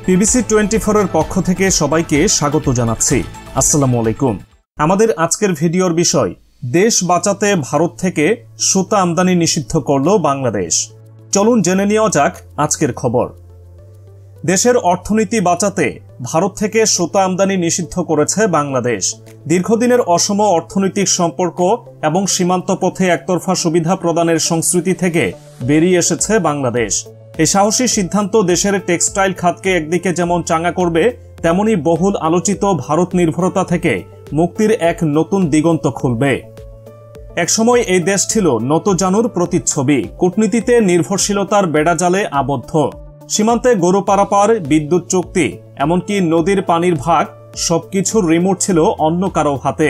PVC 24 এর পক্ষ থেকে সবাইকে স্বাগত জানাচ্ছি। আসসালামু আলাইকুম। আমাদের আজকের ভিডিওর বিষয়, দেশ বাঁচাতে ভারত থেকে সুতা আমদানি নিষিদ্ধ করল বাংলাদেশ। চলুন জেনে নেওয়া যাক আজকের খবর। দেশের অর্থনীতি বাঁচাতে ভারত থেকে সুতা আমদানি নিষিদ্ধ করেছে বাংলাদেশ। দীর্ঘদিনের অসম অর্থনৈতিক সম্পর্ক এবং সীমান্ত পথে একতরফা সুবিধা প্রদানের সংস্কৃতি থেকে বেরিয়ে এসেছে বাংলাদেশ। এই সাহসী সিদ্ধান্ত দেশের টেক্সটাইল খাতকে একদিকে যেমন চাঙ্গা করবে, তেমনি বহুল আলোচিত ভারত নির্ভরতা থেকে মুক্তির এক নতুন দিগন্ত খুলবে। একসময় এই দেশ ছিল নতজানুর প্রতিচ্ছবি, কূটনীতিতে নির্ভরশীলতার বেড়াজালে আবদ্ধ। সীমান্তে গরু পারাপার, বিদ্যুৎ চুক্তি, এমনকি নদীর পানির ভাগ সবকিছুর রিমোট ছিল অন্য কারো হাতে।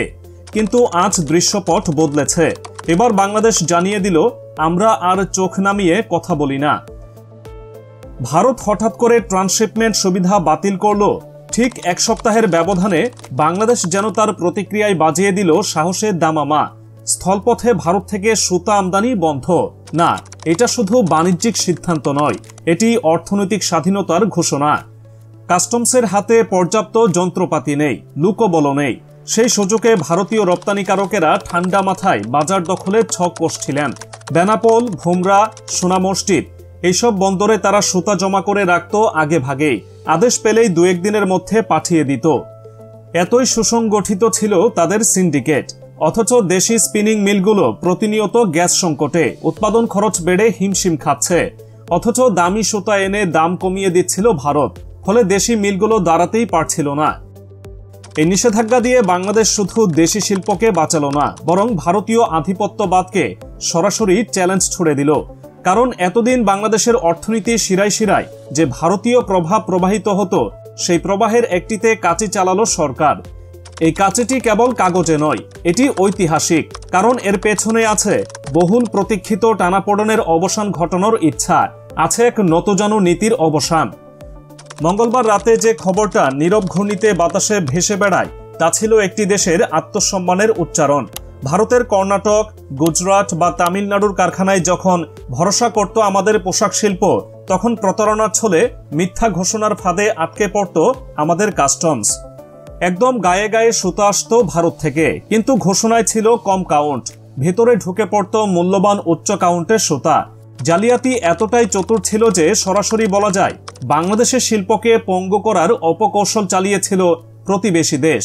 কিন্তু আজ দৃশ্যপট বদলেছে। এবার বাংলাদেশ জানিয়ে দিল, আমরা আর চোখ নামিয়ে কথা বলি না। ভারত হঠাৎ করে ট্রান্সশিপমেন্ট সুবিধা বাতিল করল। ঠিক এক সপ্তাহের ব্যবধানে বাংলাদেশ যেন তার প্রতিক্রিয়ায় বাজিয়ে দিল সাহসের দামামা। স্থলপথে ভারত থেকে সুতা আমদানি বন্ধ। না, এটা শুধু বাণিজ্যিক সিদ্ধান্ত নয়, এটি অর্থনৈতিক স্বাধীনতার ঘোষণা। কাস্টমসের হাতে পর্যাপ্ত যন্ত্রপাতি নেই, লোকবল নেই। সেই সুযোগে ভারতীয় রপ্তানিকারকেরা ঠান্ডা মাথায় বাজার দখলের ছক কষছিলেন। বেনাপোল, ভুমরা, সোনা মসজিদ এইসব বন্দরে তারা সুতা জমা করে রাখত আগে ভাগেই। আদেশ পেলেই 2-1 দিনের মধ্যে পাঠিয়ে দিত। এতই সুসংগঠিত ছিল তাদের সিন্ডিকেট। অথচ দেশি স্পিনিং মিলগুলো প্রতিনিয়ত গ্যাস সংকটে, উৎপাদন খরচ বেড়ে হিমশিম খাচ্ছে। অথচ দামি সুতা এনে দাম কমিয়ে দিচ্ছিল ভারত, ফলে দেশি মিলগুলো দাঁড়াতেই পারছিল না। এই নিষেধাজ্ঞা দিয়ে বাংলাদেশ শুধু দেশি শিল্পকে বাঁচালো না, বরং ভারতীয় আধিপত্যবাদকে সরাসরি চ্যালেঞ্জ ছুড়ে দিল। কারণ এতদিন বাংলাদেশের অর্থনীতি শিরায় শিরায় যে ভারতীয় প্রভাব প্রবাহিত হতো, সেই প্রবাহের একটিতে কাঁচি চালালো সরকার। এই কাঁচিটি কেবল কাগজে নয়, এটি ঐতিহাসিক। কারণ এর পেছনে আছে বহুল প্রতীক্ষিত টানাপোড়েনের অবসান ঘটানোর ইচ্ছা, আছে এক নতজানু নীতির অবসান। মঙ্গলবার রাতে যে খবরটা নীরব ঘূর্ণিতে বাতাসে ভেসে বেড়ায়, তা ছিল একটি দেশের আত্মসম্মানের উচ্চারণ। ভারতের কর্ণাটক, গুজরাট বা তামিলনাড়ুর কারখানায় যখন ভরসা করত আমাদের পোশাক শিল্প, তখন প্রতারণার ছলে মিথ্যা ঘোষণার ফাঁদে আটকে পড়ত আমাদের কাস্টমস। একদম গায়ে গায়ে সুতা আসত ভারত থেকে, কিন্তু ঘোষণায় ছিল কম কাউন্ট, ভেতরে ঢুকে পড়ত মূল্যবান উচ্চ কাউন্টের সুতা। জালিয়াতি এতটাই চতুর ছিল যে সরাসরি বলা যায় বাংলাদেশের শিল্পকে পঙ্গু করার অপকৌশল চালিয়েছিল প্রতিবেশী দেশ।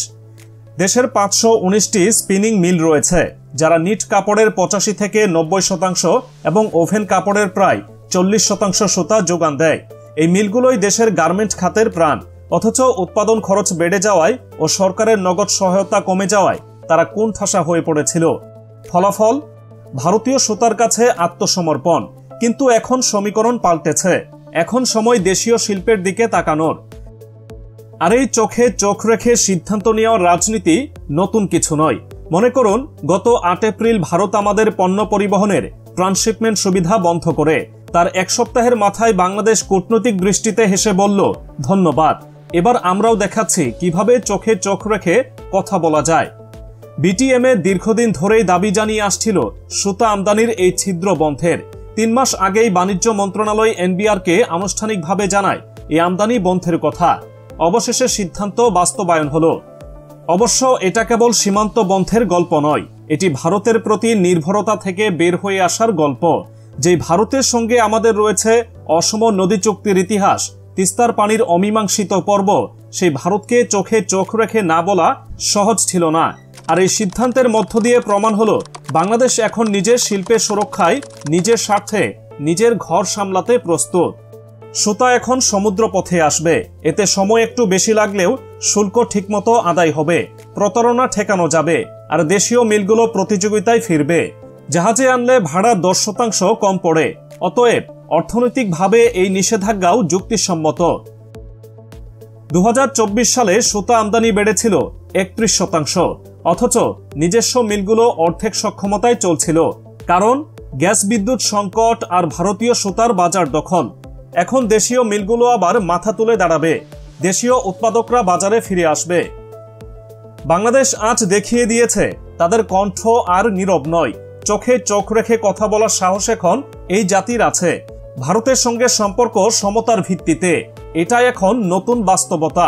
দেশের 519টি স্পিনিং মিল রয়েছে, যারা নিট কাপড়ের 85 থেকে 90% এবং ওভেন কাপড়ের প্রায় 40% সুতা যোগান দেয়। এই মিলগুলোই দেশের গার্মেন্ট খাতের প্রাণ। অথচ উৎপাদন খরচ বেড়ে যাওয়ায় ও সরকারের নগদ সহায়তা কমে যাওয়ায় তারা কোণঠাসা হয়ে পড়েছিল। ফলাফল, ভারতীয় সুতার কাছে আত্মসমর্পণ। কিন্তু এখন সমীকরণ পাল্টেছে। এখন সময় দেশীয় শিল্পের দিকে তাকানোর। আর এই চোখে চোখ রেখে সিদ্ধান্ত নেওয়ার রাজনীতি নতুন কিছু নয়। মনে করুন, গত 8 এপ্রিল ভারত আমাদের পণ্য পরিবহনের ট্রান্সশিপমেন্ট সুবিধা বন্ধ করে। তার এক সপ্তাহের মাথায় বাংলাদেশ কূটনৈতিক দৃষ্টিতে হেসে বলল, ধন্যবাদ, এবার আমরাও দেখাচ্ছি কিভাবে চোখে চোখ রেখে কথা বলা যায়। বিটিএমএ দীর্ঘদিন ধরেই দাবি জানিয়ে আসছিল সুতা আমদানির এই ছিদ্র বন্ধের। 3 মাস আগেই বাণিজ্য মন্ত্রণালয় এনবিআরকে আনুষ্ঠানিকভাবে জানায় এই আমদানি বন্ধের কথা। অবশেষে সিদ্ধান্ত বাস্তবায়ন হলো। অবশ্য এটা কেবল সীমান্ত বন্ধের গল্প নয়, এটি ভারতের প্রতি নির্ভরতা থেকে বের হয়ে আসার গল্প। যে ভারতের সঙ্গে আমাদের রয়েছে অসম নদী চুক্তির ইতিহাস, তিস্তার পানির অমীমাংসিত পর্ব, সেই ভারতকে চোখে চোখ রেখে না বলা সহজ ছিল না। আর এই সিদ্ধান্তের মধ্য দিয়ে প্রমাণ হলো বাংলাদেশ এখন নিজের শিল্পের সুরক্ষায়, নিজের স্বার্থে, নিজের ঘর সামলাতে প্রস্তুত। সুতা এখন সমুদ্র পথে আসবে। এতে সময় একটু বেশি লাগলেও শুল্ক ঠিকমতো আদায় হবে, প্রতারণা ঠেকানো যাবে, আর দেশীয় মিলগুলো প্রতিযোগিতায় ফিরবে। জাহাজে আনলে ভাড়া 10% কম পড়ে। অতএব অর্থনৈতিকভাবে এই নিষেধাজ্ঞাও যুক্তিসম্মত। 2024 সালে সুতা আমদানি বেড়েছিল 31%, অথচ নিজস্ব মিলগুলো অর্ধেক সক্ষমতায় চলছিল। কারণ গ্যাস বিদ্যুৎ সংকট আর ভারতীয় সুতার বাজার দখল। এখন দেশীয় মিলগুলো আবার মাথা তুলে দাঁড়াবে, দেশীয় উৎপাদকরা বাজারে ফিরে আসবে। বাংলাদেশ আজ দেখিয়ে দিয়েছে তাদের কণ্ঠ আর নীরব নয়। চোখে চোখ রেখে কথা বলার সাহস এখন এই জাতির আছে। ভারতের সঙ্গে সম্পর্ক সমতার ভিত্তিতে, এটা এখন নতুন বাস্তবতা।